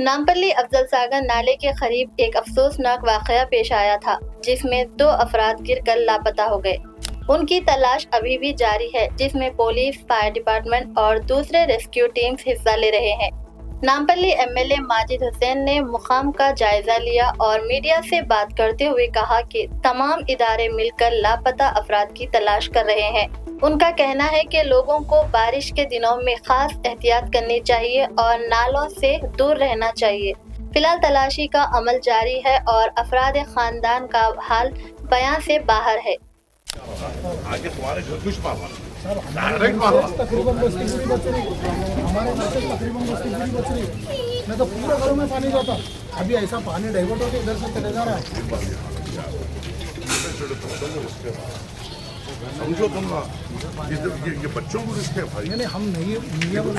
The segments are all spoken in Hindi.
नामपल्ली अफजल सागर नाले के करीब एक अफसोसनाक वाकया पेश आया था, जिसमें 2 अफराद गिरकर लापता हो गए। उनकी तलाश अभी भी जारी है, जिसमें पुलिस, फायर डिपार्टमेंट और दूसरे रेस्क्यू टीम्स हिस्सा ले रहे हैं। नामपल्ली एमएलए माजिद हुसैन ने मुकाम का जायजा लिया और मीडिया से बात करते हुए कहा कि तमाम इदारे मिलकर लापता अफराद की तलाश कर रहे हैं। उनका कहना है कि लोगों को बारिश के दिनों में खास एहतियात करनी चाहिए और नालों से दूर रहना चाहिए। फिलहाल तलाशी का अमल जारी है और अफराद खानदान का हाल बयां से बाहर है। आगे तुम्हारे घर कुछ मारवा डायरेक्ट मारवा तकरीबन बस्ती पूरी बच रही, हमारे घर से तकरीबन बस्ती पूरी बच रही, नहीं तो पूरे घरों में पानी जाता। अभी ऐसा पानी डाइवर्ट होकर इधर से चले जा रहा है। समझो तुम ना, ये बच्चों को रिस्क है भाई। नहीं हम नहीं मीडिया को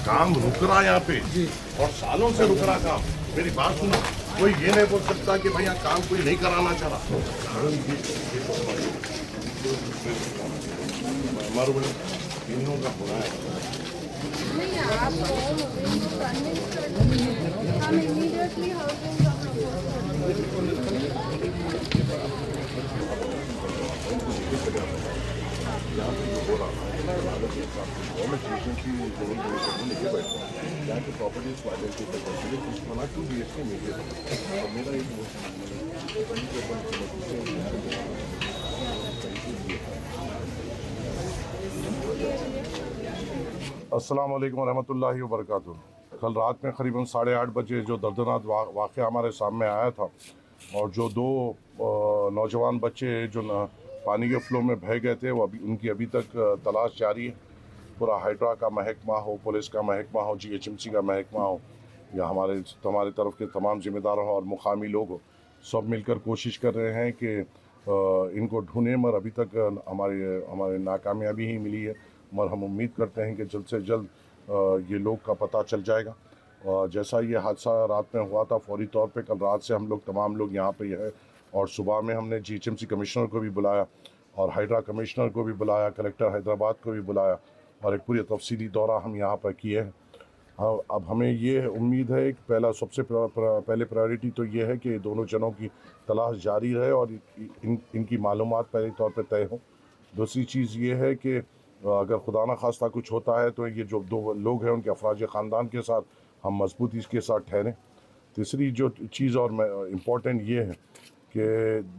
काम रुक रहा यहाँ पे और सालों से रुक रहा काम। मेरी बात सुनो, कोई ये नहीं बोल सकता कि भैया काम कोई नहीं कराना चाह रहा। तीनों का बुरा है। यहाँ पे जो हो रहा है गवर्नमेंट एजेंसी यहाँ की प्रॉपर्टीज को आइडेंटिफाई करके कुछ बना 2 BHK मिले और मेरा एक अस्सलाम वालेकुम रहमतुल्लाहि व बरकातुहू। कल रात में करीबन 8:30 बजे जो दर्दनाक वाक़या हमारे सामने आया था और जो 2 नौजवान बच्चे जो पानी के फ्लो में बह गए थे, वो उनकी अभी तक तलाश जारी है। पूरा हाइड्रा का महकमा हो, पुलिस का महकमा हो, GHMC का महकमा हो या हमारे तरफ के तमाम ज़िम्मेदार हो और मुकामी लोग हो, सब मिलकर कोशिश कर रहे हैं कि इनको ढूंढें, मगर अभी तक हमारे नाकामयाबी ही मिली है। मगर हम उम्मीद करते हैं कि जल्द से जल्द ये लोग का पता चल जाएगा। जैसा ये हादसा रात में हुआ था, फौरी तौर पे कल रात से हम लोग तमाम लोग यहाँ पे हैं और सुबह में हमने GHMC कमिश्नर को भी बुलाया और हाइड्रा कमिश्नर को भी बुलाया, कलेक्टर हैदराबाद को भी बुलाया और एक पूरी तफसीली दौरा हम यहाँ पर किए हैं। अब हमें ये उम्मीद है कि सबसे पहले प्रायोरिटी तो ये है कि दोनों जनों की तलाश जारी रहे और इनकी मालूमात पहले तौर पे तय हो। दूसरी चीज़ ये है कि अगर खुदा न खास्ता कुछ होता है तो ये जो 2 लोग हैं उनके अफराज ख़ानदान के साथ हम मजबूती के साथ ठहरें। तीसरी जो चीज़ और इम्पॉर्टेंट ये है कि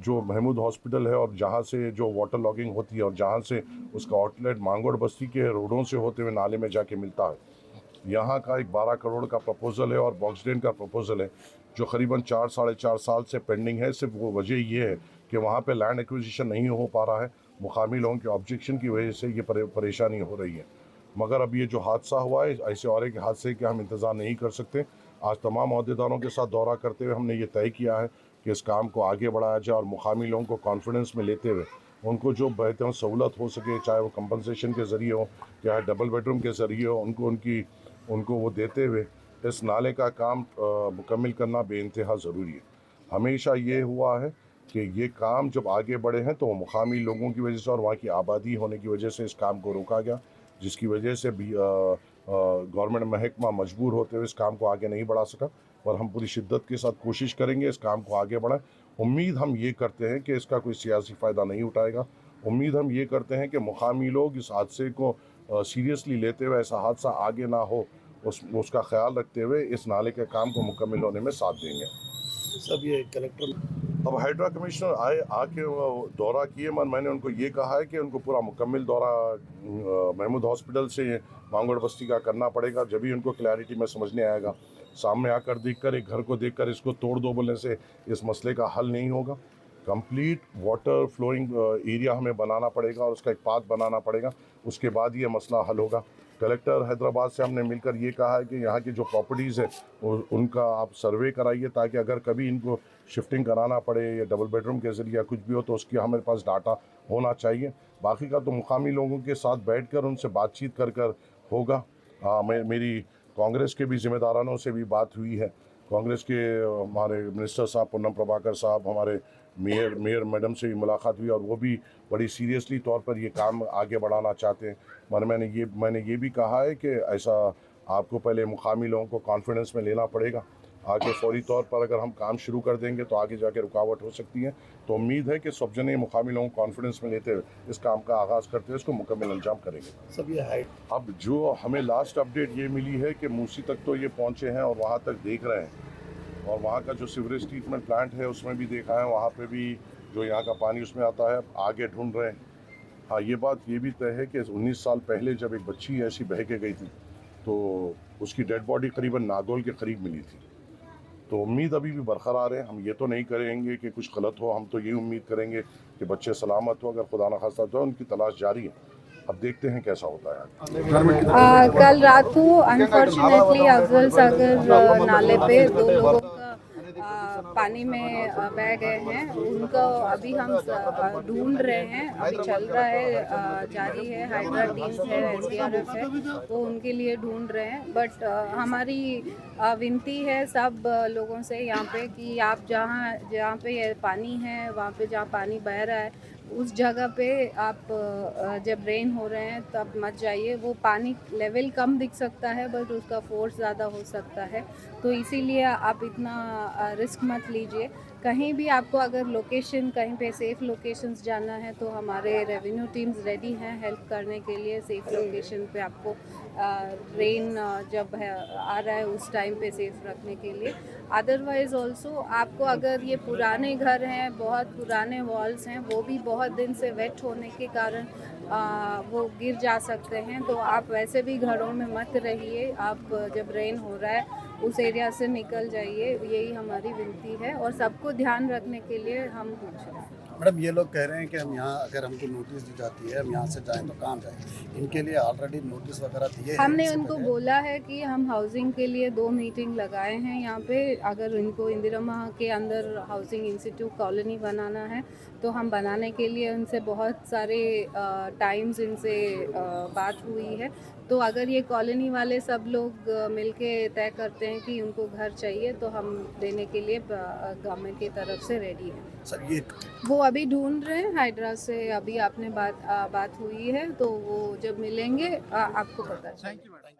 जो महमूद हॉस्पिटल है और जहाँ से जो वाटर लॉगिंग होती है और जहाँ से उसका आउटलेट मांगोड़ बस्ती के रोडों से होते हुए नाले में जाके मिलता है, यहाँ का एक 12 करोड़ का प्रपोज़ल है और बॉक्स ड्रेन का प्रपोज़ल है जो करीबन 4-4.5 साल से पेंडिंग है। सिर्फ वो वजह ये है कि वहाँ पे लैंड एक्विजिशन नहीं हो पा रहा है, मुकामी लोगों के ऑब्जेक्शन की वजह से ये परेशानी हो रही है। मगर अब ये जो हादसा हुआ है, ऐसे और एक हादसे के हम इंतज़ार नहीं कर सकते। आज तमाम अहदेदारों के साथ दौरा करते हुए हमने ये तय किया है कि इस काम को आगे बढ़ाया जाए और मुकामी लोगों को कॉन्फिडेंस में लेते हुए उनको जो बेहतर सहूलत हो सके, चाहे वो कंपनसेशन के ज़रिए हो, चाहे डबल बेडरूम के ज़रिए हो, उनको वो देते हुए इस नाले का काम मुकम्मल करना बेइंतहा ज़रूरी है। हमेशा ये हुआ है कि ये काम जब आगे बढ़े हैं तो मुकामी लोगों की वजह से और वहाँ की आबादी होने की वजह से इस काम को रोका गया, जिसकी वजह से भी गवर्नमेंट महकमा मजबूर होते हुए इस काम को आगे नहीं बढ़ा सका। और हम पूरी शिद्दत के साथ कोशिश करेंगे इस काम को आगे बढ़ाएं। उम्मीद हम ये करते हैं कि इसका कोई सियासी फ़ायदा नहीं उठाएगा। उम्मीद हम ये करते हैं कि मुकामी लोग इस हादसे को सीरियसली लेते हुए ऐसा हादसा आगे ना हो उसका ख्याल रखते हुए इस नाले के काम को मुकम्मल होने में साथ देंगे। सब ये कलेक्टर अब हाइड्रा कमिश्नर आके दौरा किए, मैंने उनको ये कहा है कि उनको पूरा मुकम्मल दौरा महमूद हॉस्पिटल से मांगोड़ बस्ती का करना पड़ेगा, जब भी उनको क्लैरिटी में समझने आएगा। सामने आकर देखकर, एक घर को देखकर इसको तोड़ दो बोलने से इस मसले का हल नहीं होगा। कंप्लीट वाटर फ्लोइंग एरिया हमें बनाना पड़ेगा और उसका एक पाथ बनाना पड़ेगा, उसके बाद ये मसला हल होगा। कलेक्टर हैदराबाद से हमने मिलकर ये कहा है कि यहाँ की जो प्रॉपर्टीज़ है उनका आप सर्वे कराइए, ताकि अगर कभी इनको शिफ्टिंग कराना पड़े या डबल बेडरूम के ज़रिए कुछ भी हो तो उसकी हमारे पास डाटा होना चाहिए। बाकी का तो मुकामी लोगों के साथ बैठकर उनसे बातचीत कर होगा। मेरी कांग्रेस के भी ज़िम्मेदारानों से भी बात हुई है। कांग्रेस के हमारे मिनिस्टर साहब पूनम प्रभाकर साहब, हमारे मेयर मैडम से भी मुलाकात हुई और वो भी बड़ी सीरियसली तौर पर ये काम आगे बढ़ाना चाहते हैं। मैंने ये भी कहा है कि ऐसा आपको पहले मुकामी लोगों को कॉन्फिडेंस में लेना पड़ेगा। आगे फौरी तौर पर अगर हम काम शुरू कर देंगे तो आगे जाके रुकावट हो सकती है। तो उम्मीद है कि सब जने मुकामी लोगों को कॉन्फिडेंस में लेते हुए इस काम का आगाज़ करते हुए इसको मुकम्मल अंजाम करेंगे। सब ये हाइट अब जो हमें लास्ट अपडेट ये मिली है कि मूसी तक तो ये पहुँचे हैं और वहाँ तक देख रहे हैं, और वहाँ का जो सीवरेज ट्रीटमेंट प्लांट है उसमें भी देखा है, वहाँ पे भी जो यहाँ का पानी उसमें आता है, आगे ढूंढ रहे हैं। हाँ, ये बात ये भी तय है कि 19 साल पहले जब एक बच्ची ऐसी बह के गई थी तो उसकी डेड बॉडी करीबन नागौल के करीब मिली थी। तो उम्मीद अभी भी बरकरार है। हम ये तो नहीं करेंगे कि कुछ गलत हो, हम तो ये उम्मीद करेंगे कि बच्चे सलामत हो। अगर खुदा न खास्ता तो उनकी तलाश जारी है, अब देखते हैं कैसा होता है। कल रात को अनफॉर्चुनेटली अफजल सागर नाले पे 2 लोगों का पानी में बह गए हैं। उनको अभी हम ढूंढ रहे हैं, अभी चल रहा है, जारी है, हाइड्रा टीम्स है, SDRF है, तो उनके लिए ढूंढ रहे हैं। बट हमारी विनती है सब लोगों से यहाँ पे कि आप जहाँ पे ये पानी है, वहाँ पे जहाँ पानी बह रहा है उस जगह पे आप जब रेन हो रहे हैं तब मत जाइए। वो पानी लेवल कम दिख सकता है बट उसका फोर्स ज़्यादा हो सकता है, तो इसीलिए आप इतना रिस्क मत लीजिए। कहीं भी आपको अगर लोकेशन कहीं पे सेफ़ लोकेशंस जाना है तो हमारे रेवेन्यू टीम्स रेडी हैं हेल्प करने के लिए। सेफ़ लोकेशन पे आपको रेन जब आ रहा है उस टाइम पे सेफ़ रखने के लिए। अदरवाइज़ ऑल्सो आपको अगर ये पुराने घर हैं, बहुत पुराने वॉल्स हैं, वो भी बहुत दिन से वेट होने के कारण वो गिर जा सकते हैं, तो आप वैसे भी घरों में मत रहिए। आप जब रेन हो रहा है उस एरिया से निकल जाइए, यही हमारी विनती है और सबको ध्यान रखने के लिए हम पूछ रहे हैं। मैडम ये लोग कह रहे हैं कि हम यहाँ अगर हमको नोटिस दी जाती है हम यहाँ से जाएं तो कहाँ जाएं? इनके लिए ऑलरेडी नोटिस वगैरह दिए हैं? हमने उनको बोला है कि हम हाउसिंग के लिए 2 मीटिंग लगाए हैं यहाँ पे। अगर इनको इंदिरा के अंदर हाउसिंग इंस्टीट्यूट कॉलोनी बनाना है तो हम बनाने के लिए उनसे बहुत सारे टाइम्स इनसे बात हुई है। तो अगर ये कॉलोनी वाले सब लोग मिलके तय करते हैं कि उनको घर चाहिए तो हम देने के लिए गवर्नमेंट की तरफ से रेडी हैं। सर ये वो अभी ढूंढ रहे हैं, हाइड्रा से अभी आपने बात हुई है, तो वो जब मिलेंगे आपको पता चलेगा।